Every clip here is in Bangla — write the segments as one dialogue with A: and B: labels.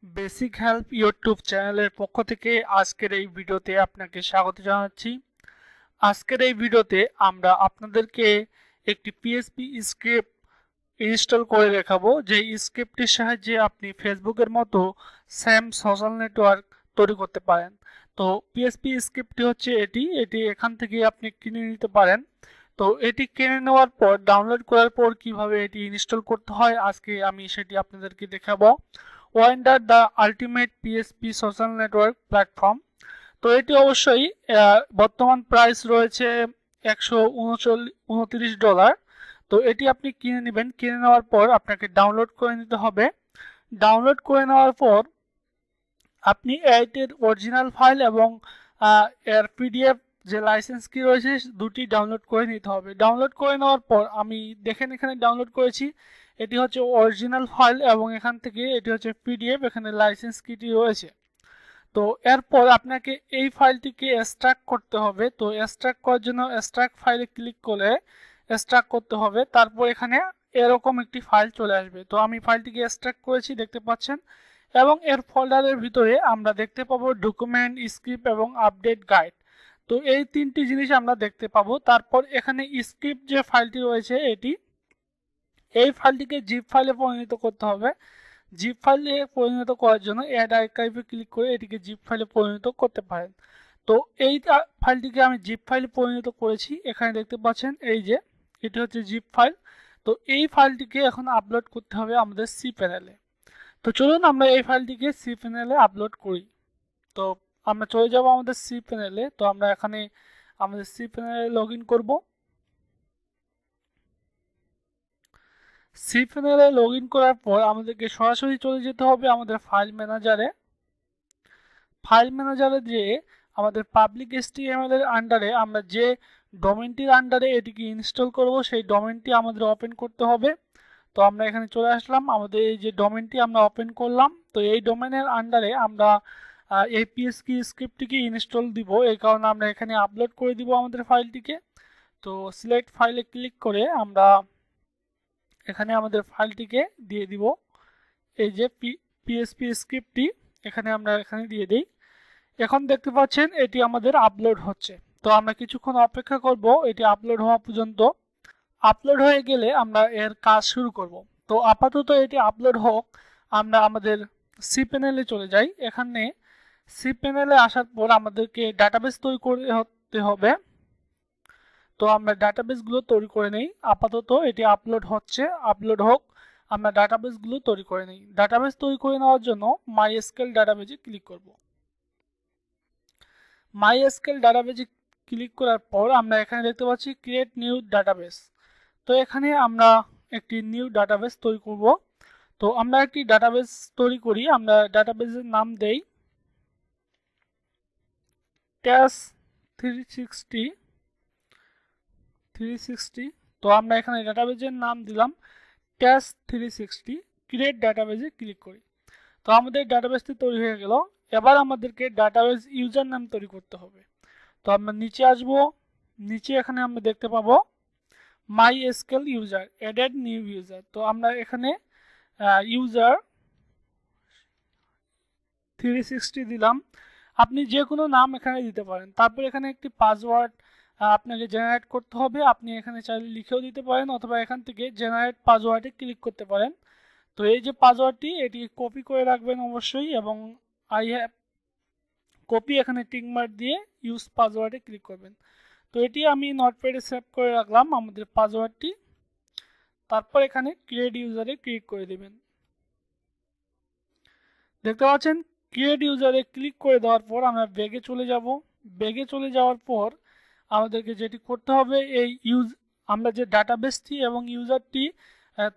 A: বেসিক হেল্প ইউটিউব চ্যানেলের পক্ষ থেকে আজকের এই ভিডিওতে আপনাকে স্বাগত জানাচ্ছি। আজকের এই ভিডিওতে আমরা আপনাদেরকে একটি পিএইচপি স্ক্রিপ্ট ইনস্টল করে দেখাবো, যে স্ক্রিপ্টটির সাহায্যে আপনি ফেসবুকের মতো সেম সোশ্যাল নেটওয়ার্ক তৈরি করতে পারেন। তো পিএইচপি স্ক্রিপ্টটি হচ্ছে এটি এখান থেকে আপনি কিনে নিতে পারেন। তো এটি কিনে নেওয়ার পর ডাউনলোড করার পর কিভাবে এটি ইনস্টল করতে হয় আজকে আমি সেটি আপনাদেরকে দেখাবো। Wonder the ultimate PHP social network platform. তো এটি অবশ্যই বর্তমান প্রাইস রয়েছে $129। তো এটি আপনি কিনে নেবেন। কিনে নেওয়ার পর আপনাকে ডাউনলোড করে নিতে হবে। ডাউনলোড করে নেওয়ার পর আপনি এর অরিজিনাল ফাইল এবং এর পিডিএফ যে লাইসেন্স কি রয়েছে দুটি ডাউনলোড করে নিতে হবে। ডাউনলোড করে নেওয়ার পর আমি দেখেন এখানে ডাউনলোড করেছি, এটি হচ্ছে অরিজিনাল ফাইল এবং এখান থেকে এটি হচ্ছে পিডিএফ, এখানে লাইসেন্স কিটি রয়েছে। তো এরপর আপনাকে এই ফাইলটিকে এক্সট্রাক্ট করতে হবে। তো এক্সট্রাক্ট করার জন্য এক্সট্রাক্ট ফাইলে ক্লিক করে এক্সট্রাক্ট করতে হবে। তারপর এখানে এরকম একটি ফাইল চলে আসবে। তো আমি ফাইলটিকে এক্সট্রাক্ট করেছি, দেখতে পাচ্ছেন, এবং এর ফোল্ডারের ভিতরে আমরা দেখতে পাবো ডকুমেন্ট, স্ক্রিপ্ট এবং আপডেট গাইড। তো এই তিনটি জিনিস আমরা দেখতে পাবো। তারপর এখানে স্ক্রিপ্ট যে ফাইলটি রয়েছে এই ফাইলটিকে জিপ ফাইলে পরিণত করতে হবে। জিপ ফাইলে পরিণত করার জন্য অ্যাড আর্কাইভে ক্লিক করে এটিকে জিপ ফাইলে পরিণত করতে পারেন। তো এই ফাইলটিকে আমি জিপ ফাইলে পরিণত করেছি, এখানে দেখতে পাচ্ছেন এই যে এটি হচ্ছে জিপ ফাইল। তো এই ফাইলটিকে এখন আপলোড করতে হবে আমাদের সি প্যানেলে। তো চলুন আমরা এই ফাইলটিকে সি প্যানেলে আপলোড করি। তো আমরা চলে যাব আমাদের সি প্যানেলে। তো আমরা এখানে আমাদের সি প্যানেলে লগ ইন করবো। সি প্যানেলে লগ ইন করার পর আমাদেরকে সরাসরি চলে যেতে হবে আমাদের ফাইল ম্যানেজারে। ফাইল ম্যানেজারে যে আমাদের পাবলিক HTML এর আন্ডারে আমরা যে ডোমেনটির আন্ডারে এটিকে ইনস্টল করব সেই ডোমেনটি আমাদের ওপেন করতে হবে। তো আমরা এখানে চলে আসলাম, আমাদের এই যে ডোমেনটি আমরা ওপেন করলাম। তো এই ডোমেনের আন্ডারে আমরা এই পিএইচপি স্ক্রিপ্টটিকে ইনস্টল দিব, এই কারণে আমরা এখানে আপলোড করে দিব আমাদের ফাইলটিকে। তো সিলেক্ট ফাইলে ক্লিক করে আমরা এখানে আমাদের ফাইলটিকে দিয়ে দিব। এই যে পিএইচপি স্ক্রিপ্টটি এখানে আমরা এখানে দিয়ে দিই। এখন দেখতে পাচ্ছেন এটি আমাদের আপলোড হচ্ছে। তো আমরা কিছুক্ষণ অপেক্ষা করব এটি আপলোড হওয়া পর্যন্ত। আপলোড হয়ে গেলে আমরা এর কাজ শুরু করব। তো আপাতত এটি আপলোড হোক, আমরা আমাদের সি প্যানেলে চলে যাই। এখানে সি প্যানেলে আসার পর আমাদেরকে ডাটাবেস তৈরি করতে হবে। তো আমরা ডাটাবেসগুলো তৈরি করে নেই। আপাতত এটি আপলোড হচ্ছে, আপলোড হোক, আমরা ডাটাবেসগুলো তৈরি করে নিই। ডাটাবেস তৈরি করে নেওয়ার জন্য মাইএসকিউএল ডাটাবেসে ক্লিক করব। মাইএসকিউএল ডাটাবেসে ক্লিক করার পর আমরা এখানে দেখতে পাচ্ছি ক্রিয়েট নিউ ডাটাবেস। তো এখানে আমরা একটি নিউ ডাটাবেস তৈরি করব। তো আমরা একটি ডাটাবেস তৈরি করি, আমরা ডাটাবেসের নাম দেই ট্যাস 360। তো আমরা এখানে ডাটাবেসের নাম দিলাম ট্যাস 360। ক্রিয়েট ডাটাবেসে ক্লিক করি। তো আমাদের ডাটাবেসটি তৈরি হয়ে গেল। এবার আমাদেরকে ডাটাবেস ইউজার নাম তৈরি করতে হবে। তো আমরা নিচে আসব, নিচে এখানে আমরা দেখতে পাবো MySQL user, added new user. তো আমরা এখানে ইউজার 360 দিলাম। আপনি যে কোনো নাম এখানে দিতে পারেন। তারপর এখানে একটি পাসওয়ার্ড আপনাকে জেনারেট করতে হবে। আপনি এখানে চাইলে লিখেও দিতে পারেন অথবা এখান থেকে জেনারেট পাসওয়ার্ডে ক্লিক করতে পারেন। তো এই যে পাসওয়ার্ডটি এটি কপি করে রাখবেন অবশ্যই, এবং আই হ্যাভ কপি এখানে টিক মার্ক দিয়ে ইউজ পাসওয়ার্ডে ক্লিক করবেন। তো এটি আমি নোটপ্যাডে সেভ করে রাখলাম আমাদের পাসওয়ার্ডটি। তারপর এখানে ক্রিয়েট ইউজারে ক্লিক করে দিবেন। দেখতে পাচ্ছেন ক্রিয়েট ইউজারে ক্লিক করে দেওয়ার পর আমরা ব্যাগে চলে যাব। ব্যাগে চলে যাওয়ার পর আমাদেরকে যেটি করতে হবে আমরা যে ডাটাবেসটি এবং ইউজারটি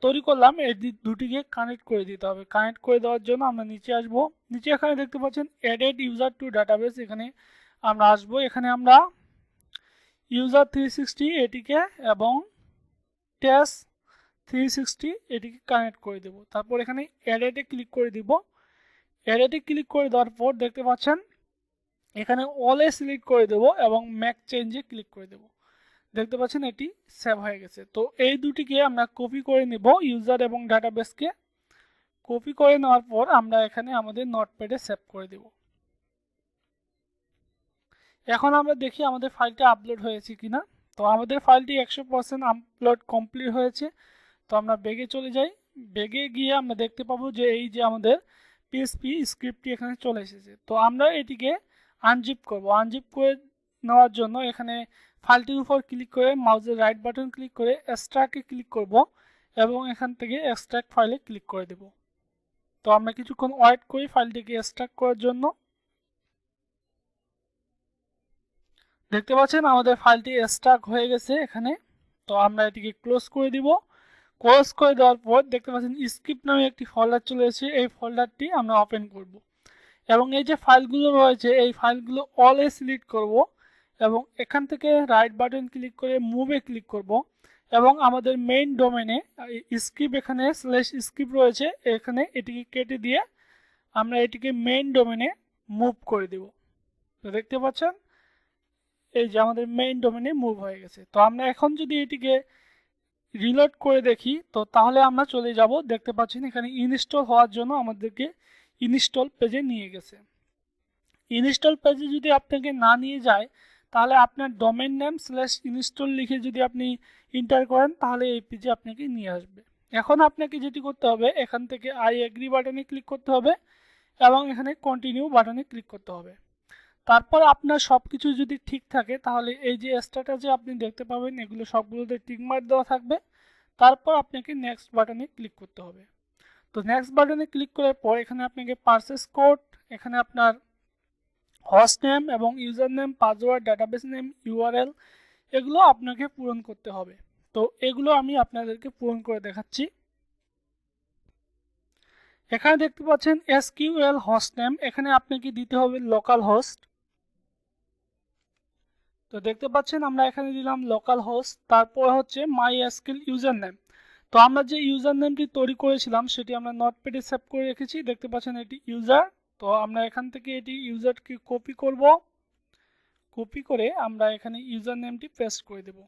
A: তৈরি করলাম এই দুটিকে কানেক্ট করে দিতে হবে। কানেক্ট করে দেওয়ার জন্য আমরা নিচে আসব। নিচে এখানে দেখতে পাচ্ছেন অ্যাডেড ইউজার টু ডাটাবেস, এখানে আমরা আসব। এখানে আমরা ইউজার 360 এটিকে এবং ট্যাস 360 এটিকে কানেক্ট করে দেব। তারপর এখানে অ্যাডেডে ক্লিক করে দিব। অ্যাডেডে ক্লিক করে দেওয়ার পর দেখতে পাচ্ছেন এখানে অলে সিলেক্ট করে দেব এবং ম্যাক চেঞ্জে ক্লিক করে দেব। দেখতে পাচ্ছেন এটি সেভ হয়ে গেছে। তো এই দুটিকে আমরা কপি করে নেব, ইউজার এবং ডাটাবেসকে কপি করে নেওয়ার পর আমরা এখানে আমাদের নোটপ্যাডে সেভ করে দেব। এখন আমরা দেখি আমাদের ফাইলটা আপলোড হয়েছে কিনা। তো আমাদের ফাইলটি 100% আপলোড কমপ্লিট হয়েছে। তো আমরা ব্যাগে চলে যাই। ব্যাগে গিয়ে আমরা দেখতে পাবো যে এই যে আমাদের পিএইচপি স্ক্রিপ্টটি এখানে চলে এসেছে। তো আমরা এটিকে আনজিপ করব। আনজিপ করে নেওয়ার জন্য এখানে ফাইলটির উপর ক্লিক করে মাউসের রাইট বাটন ক্লিক করে এক্সট্রাক্টে ক্লিক করব এবং এখান থেকে এক্সট্রাক্ট ফাইলে ক্লিক করে দেব। তো আমরা কিছুক্ষণ ওয়েট করি ফাইলটিকে এক্সট্রাক্ট করার জন্য। দেখতে পাচ্ছেন আমাদের ফাইলটি এক্সট্রাক্ট হয়ে গেছে এখানে। তো আমরা এটিকে ক্লোজ করে দিব। ক্লোজ করে দেওয়ার পর দেখতে পাচ্ছেন স্ক্রিপ্ট নামে একটি ফোল্ডার চলে এসেছে। এই ফোল্ডারটি আমরা ওপেন করব এবং এই যে ফাইলগুলো রয়েছে এই ফাইলগুলো অল এ সিলেক্ট করব এবং এখান থেকে রাইট বাটন ক্লিক করে মুভে ক্লিক করব এবং আমাদের মেইন ডোমেনে স্ক্রিপ্ট এখানে /স্ক্রিপ্ট রয়েছে এখানে এটিকে কেটে দিয়ে আমরা এটিকে মেইন ডোমেনে মুভ করে দেব। তো দেখতে পাচ্ছেন এই যে আমাদের মেইন ডোমেনে মুভ হয়ে গেছে। তো আমরা এখন যদি এটিকে রিলোড করে দেখি তো তাহলে আমরা চলে যাব। দেখতে পাচ্ছেন এখানে ইনস্টল হওয়ার জন্য আমাদেরকে ইনস্টল পেজে নিয়ে গেছে। ইনস্টল পেজে যদি আপনাকে না নিয়ে যায় তাহলে আপনার ডোমেন নেম /ইনস্টল লিখে যদি আপনি এন্টার করেন তাহলে এই পেজে আপনাকে নিয়ে আসবে। এখন আপনাকে যেটি করতে হবে এখান থেকে আই এগ্রি বাটনে ক্লিক করতে হবে এবং এখানে কন্টিনিউ বাটনে ক্লিক করতে হবে। তারপর আপনার সব কিছু যদি ঠিক থাকে তাহলে এই যে স্ট্যাটাসে আপনি দেখতে পাবেন এগুলো সবগুলোতে টিক মার্ক দেওয়া থাকবে। তারপর আপনাকে নেক্সট বাটনে ক্লিক করতে হবে। তো নেক্সট বাটনে ক্লিক করার পর এখানে আপনাকে পারচেজ কোড, এখানে আপনার হোস্ট নেম এবং user name, password, database name, URL এগুলো আপনাকে পূরণ করতে হবে। তো এগুলো আমি আপনাদেরকে পূরণ করে দেখাচ্ছি। এখানে দেখতে পাচ্ছেন এসকিউএল হোস্ট নেম, এখানে আপনাকে দিতে হবে লোকাল হোস্ট। তো দেখতে পাচ্ছেন আমরা এখানে দিলাম লোকাল হোস্ট। তারপর হচ্ছে মাইএসকিউএল ইউজার নেম। তো আমরা যে ইউজার নেমটি তৈরি করেছিলাম সেটি আমরা নোটপ্যাডে সেভ করে রেখেছি। দেখতে পাচ্ছেন এটি ইউজার। তো আমরা এখান থেকে এটি ইউজারকে কপি করব। কপি করে আমরা এখানে ইউজার নেমটি পেস্ট করে দেব।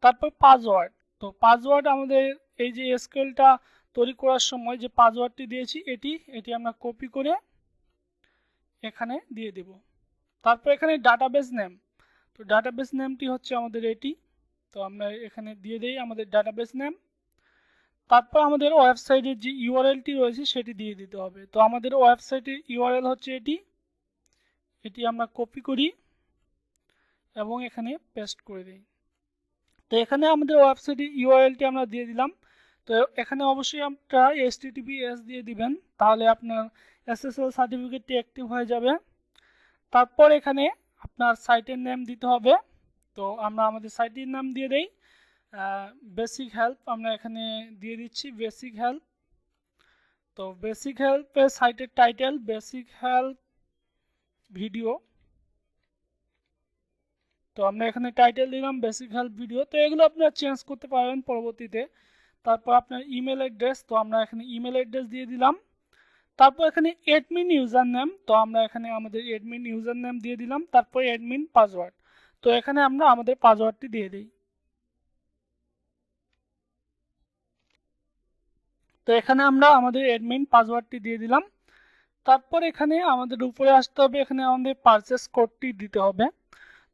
A: তারপর পাসওয়ার্ড। তো পাসওয়ার্ড আমাদের এই যে এসকিউএলটা তৈরি করার সময় যে পাসওয়ার্ডটি দিয়েছি এটি আমরা কপি করে এখানে দিয়ে দেব। তারপর এখানে ডাটাবেস নেম। তো ডাটাবেস নেমটি হচ্ছে আমাদের এটি। তো আমরা এখানে দিয়ে দেই আমাদের ডাটাবেস নেম। তারপর আমাদের ওয়েবসাইটের যে ইউআরএলটি রয়েছে সেটি দিয়ে দিতে হবে। তো আমাদের ওয়েবসাইটের ইউআরএল হচ্ছে এটি আমরা কপি করি এবং এখানে পেস্ট করে দিই। তো এখানে আমাদের ওয়েবসাইটের ইউআরএলটি আমরা দিয়ে দিলাম। তো এখানে অবশ্যই আপনারা HTTPS দিয়ে দিবেন, তাহলে আপনার SSL সার্টিফিকেটটি অ্যাক্টিভ হয়ে যাবে। তারপর এখানে আপনার সাইটের নেম দিতে হবে। তো আমরা আমাদের সাইটের নাম দিয়ে দেই বেসিক হেল্প, আমরা এখানে দিয়ে দিচ্ছি বেসিক হেল্প। তো বেসিক হেল্পের সাইটের টাইটেল বেসিক হেল্প ভিডিও। তো আমরা এখানে টাইটেল দিলাম বেসিক হেল্প ভিডিও। তো এগুলো আপনারা চেঞ্জ করতে পারবেন পরবর্তীতে। তারপর আপনার ইমেল অ্যাড্রেস, তো আমরা এখানে ইমেল অ্যাড্রেস দিয়ে দিলাম। তারপর এখানে অ্যাডমিন ইউজার নেম, তো আমরা এখানে আমাদের অ্যাডমিন ইউজার নেম দিয়ে দিলাম। তারপর অ্যাডমিন পাসওয়ার্ড, তো এখানে আমরা আমাদের পাসওয়ার্ডটি দিয়ে দিই। তো এখানে আমরা আমাদের অ্যাডমিন পাসওয়ার্ডটি দিয়ে দিলাম। তারপর এখানে আমাদের উপরে আসতে হবে, এখানে আমাদের পারচেস কোডটি দিতে হবে।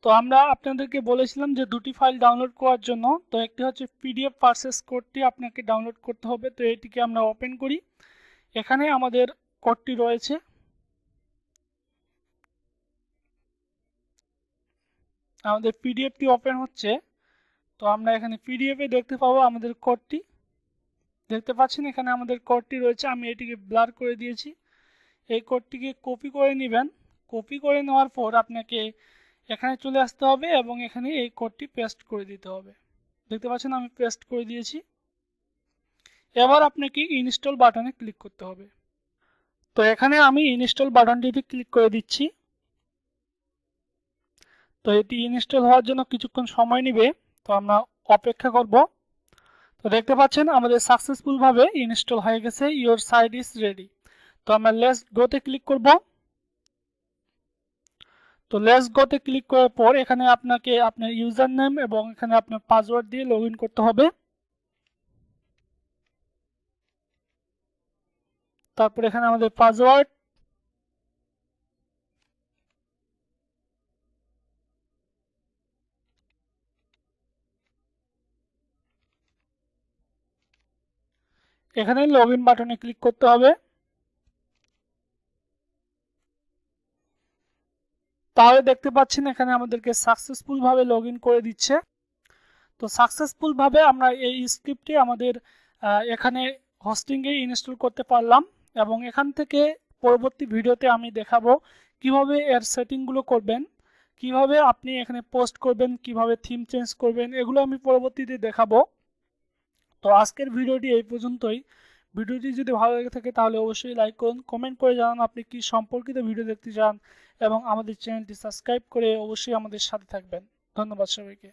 A: তো আমরা আপনাদেরকে বলেছিলাম যে দুটি ফাইল ডাউনলোড করার জন্য, তো একটি হচ্ছে পিডিএফ পারচেস কোডটি আপনাকে ডাউনলোড করতে হবে। তো এটিকে আমরা ওপেন করি। এখানে আমাদের কোডটি রয়েছে। আমাদের পিডিএফটি ওপেন হচ্ছে। তো আমরা এখানে পিডিএফে দেখতে পাবো আমাদের কোডটি। দেখতে পাচ্ছেন এখানে আমাদের কোডটি রয়েছে। আমি এটিকে ব্লার করে দিয়েছি। এই কোডটিকে কপি করে নেবেন। কপি করে নেওয়ার পর আপনাকে এখানে চলে আসতে হবে এবং এখানে এই কোডটি পেস্ট করে দিতে হবে। দেখতে পাচ্ছেন আমি পেস্ট করে দিয়েছি। এবার আপনাকে ইনস্টল বাটনে ক্লিক করতে হবে। তো এখানে আমি ইনস্টল বাটনটিতে ক্লিক করে দিচ্ছি। তো এটি ইনস্টল হওয়ার জন্য কিছুক্ষণ সময় নেবে, তো আমরা অপেক্ষা করব। তো দেখতে পাচ্ছেন আমাদের সাকসেসফুলভাবে ইনস্টল হয়ে গেছে। Your site is ready. তো আমরা লেটস গোতে ক্লিক করব। তো লেটস গোতে ক্লিক করার পর এখানে আপনাকে আপনার ইউজার নেম এবং এখানে আপনার পাসওয়ার্ড দিয়ে লগ ইন করতে হবে। তারপর এখানে আমাদের পাসওয়ার্ড, এখানে লগ ইন বাটনে ক্লিক করতে হবে। তাহলে দেখতে পাচ্ছেন এখানে আমাদেরকে সাকসেসফুল ভাবে লগ ইন করে দিচ্ছে। তো সাকসেসফুল ভাবে আমরা এই স্ক্রিপ্টটি আমাদের এখানে হোস্টিংয়ে ইনস্টল করতে পারলাম, এবং এখান থেকে পরবর্তী ভিডিওতে আমি দেখাবো কিভাবে এর সেটিংগুলো করবেন, কিভাবে আপনি এখানে পোস্ট করবেন, কিভাবে থিম চেঞ্জ করবেন, এগুলো আমি পরবর্তীতে দেখাবো। তো আজকের ভিডিওটি এই পর্যন্তই। ভিডিওটি যদি ভালো লেগে থাকে তাহলে অবশ্যই লাইক করুন, কমেন্ট করে জানান আপনি কি সম্পর্কিত ভিডিও দেখতে চান, এবং আমাদের চ্যানেলটি সাবস্ক্রাইব করে অবশ্যই আমাদের সাথে থাকবেন। ধন্যবাদ সবাইকে।